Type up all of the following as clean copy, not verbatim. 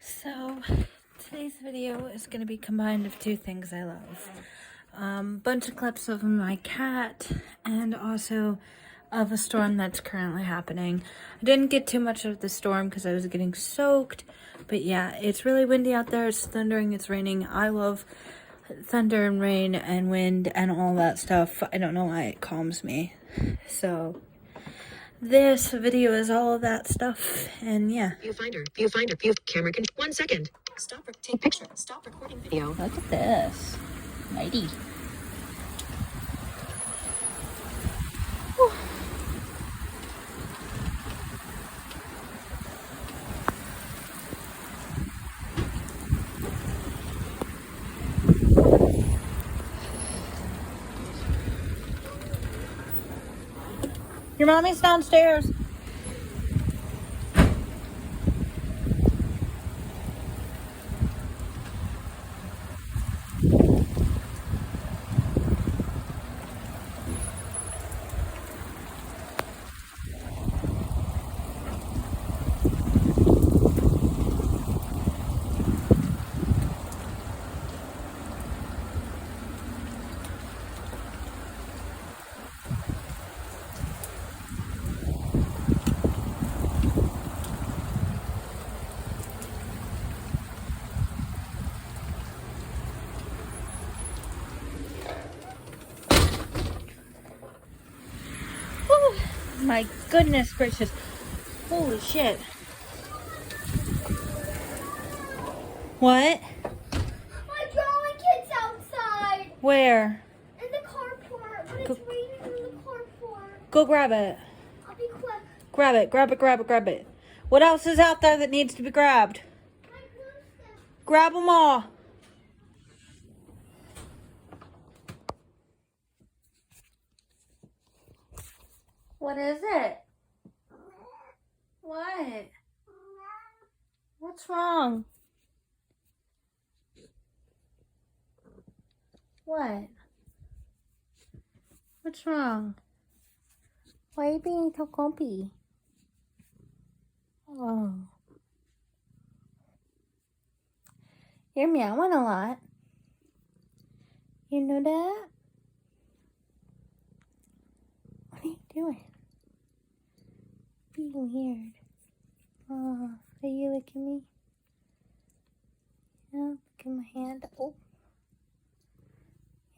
So today's video is going to be combined of two things I love. Bunch of clips of my cat and also of a storm that's currently happening. I didn't get too much of the storm because I was getting soaked, but yeah, it's really windy out there. It's thundering, it's raining. I love thunder and rain and wind and all that stuff. I don't know why it calms me. So this video is all of that stuff, and yeah. Viewfinder, camera 1 second. Stop, take picture, stop recording video. Look at this. Mighty. Whew. Your mommy's downstairs. My goodness gracious. Holy shit. What? My drawing kit's outside. Where? In the carport. But it's raining in the carport. Go grab it. I'll be quick. Grab it, grab it, grab it, grab it. What else is out there that needs to be grabbed? My glue stick. Grab them all. What is it? What? What's wrong? What? What's wrong? Why are you being so grumpy? Oh. You're meowing a lot. You know that? What are you doing? Being weird. Oh, are you licking me? Yeah, look at my hand. Oh.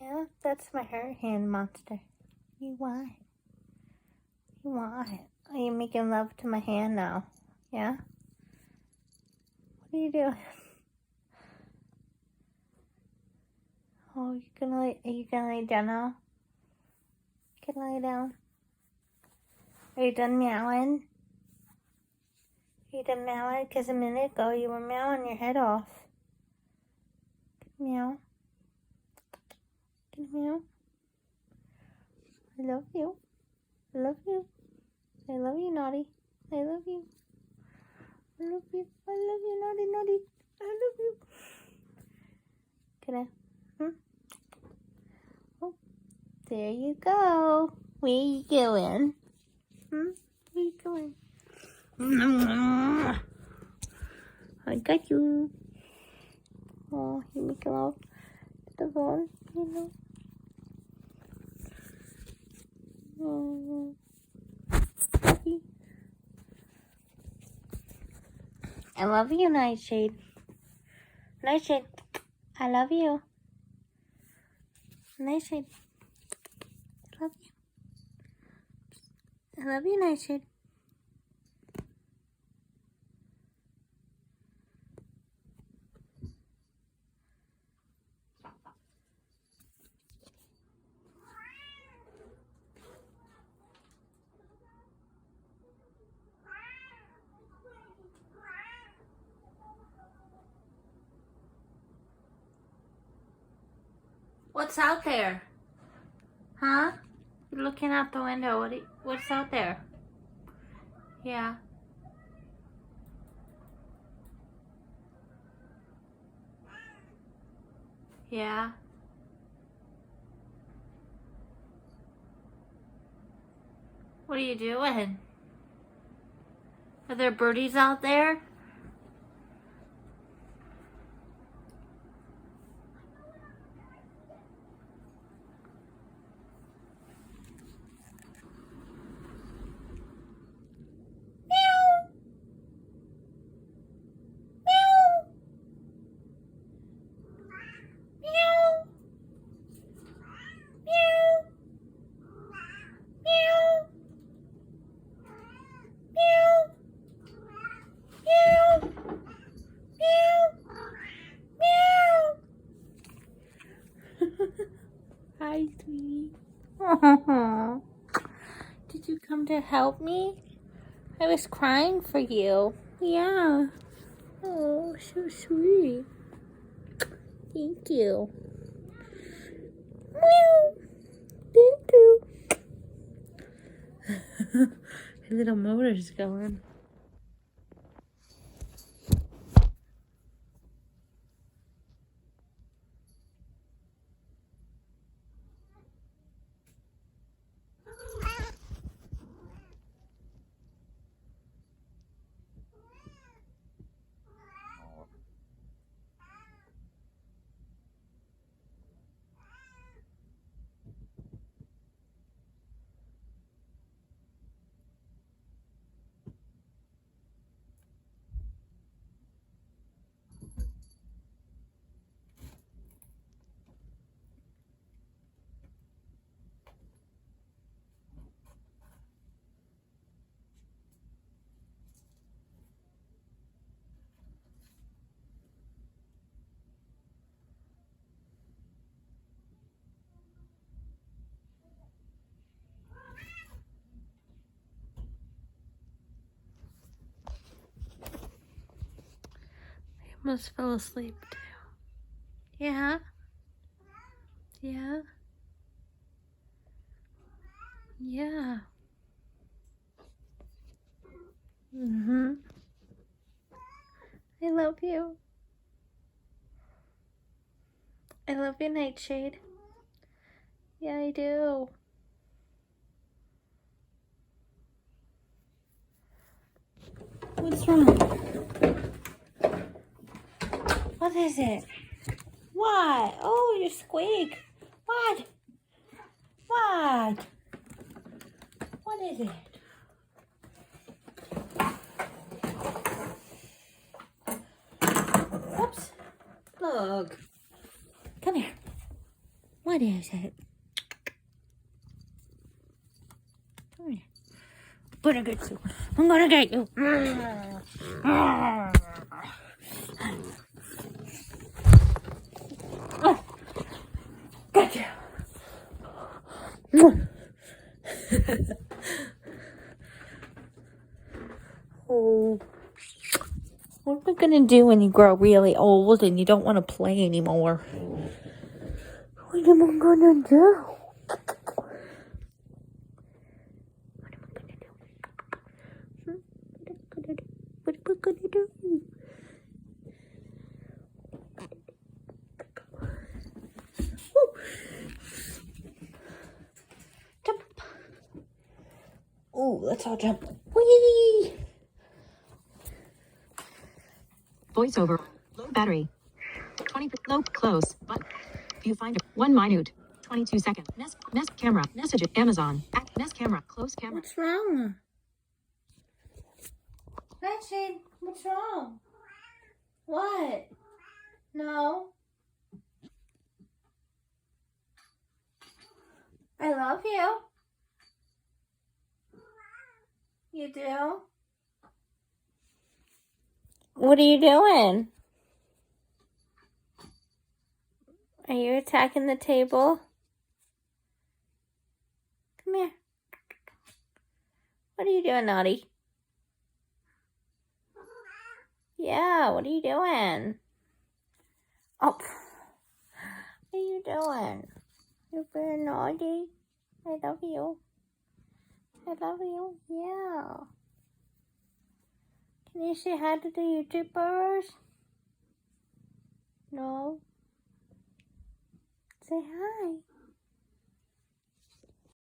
Yeah, that's my hand monster. You want it? You want it? Are you making love to my hand now? Yeah? What are you doing? Oh, are you gonna lay down now? You can lay down. Are you done meowing? Are you done meowing? Because a minute ago you were meowing your head off. Meow. Meow. I love you. I love you. I love you, naughty. I love you. I love you. I love you, naughty, naughty. I love you. Can I? Oh, there you go. Where you going? Where you going? I got you. Oh, you make love to the phone, you know. I love you, Nightshade. Nightshade, I love you. Nightshade, I love you. I love you, Nightshade. What's out there? Huh? You're looking out the window. What's out there? Yeah. Yeah. What are you doing? Are there birdies out there? Hi, sweetie. Did you come to help me? I was crying for you. Yeah. Oh, so sweet. Thank you. Meow. Thank you. Her little motor's going. I almost fell asleep too. Yeah? Yeah? Yeah. Mm-hmm. I love you. I love you, Nightshade. Yeah, I do. What's wrong? What is it? What? Oh, you squeak. What? What? What is it? Whoops. Look. Come here. What is it? Come here. I'm gonna get you. I'm gonna get you. Gotcha. Oh. What am I gonna do when you grow really old and you don't want to play anymore? What am I gonna do? What am I gonna do? What am I gonna do? Woo. Jump. Oh, let's all jump. Whee! Voiceover. Low battery. 20. Low. Close. Button. Viewfinder. 1 minute. 22 seconds. Nest camera. Message. Amazon. Nest camera. Close camera. What's wrong? Nightshade, what's wrong? What? No. I love you. You do? What are you doing? Are you attacking the table? Come here. What are you doing, naughty? Yeah, what are you doing? Oh, what are you doing? You're being naughty. I love you. I love you. Yeah. Can you say hi to the YouTubers? No. Say hi.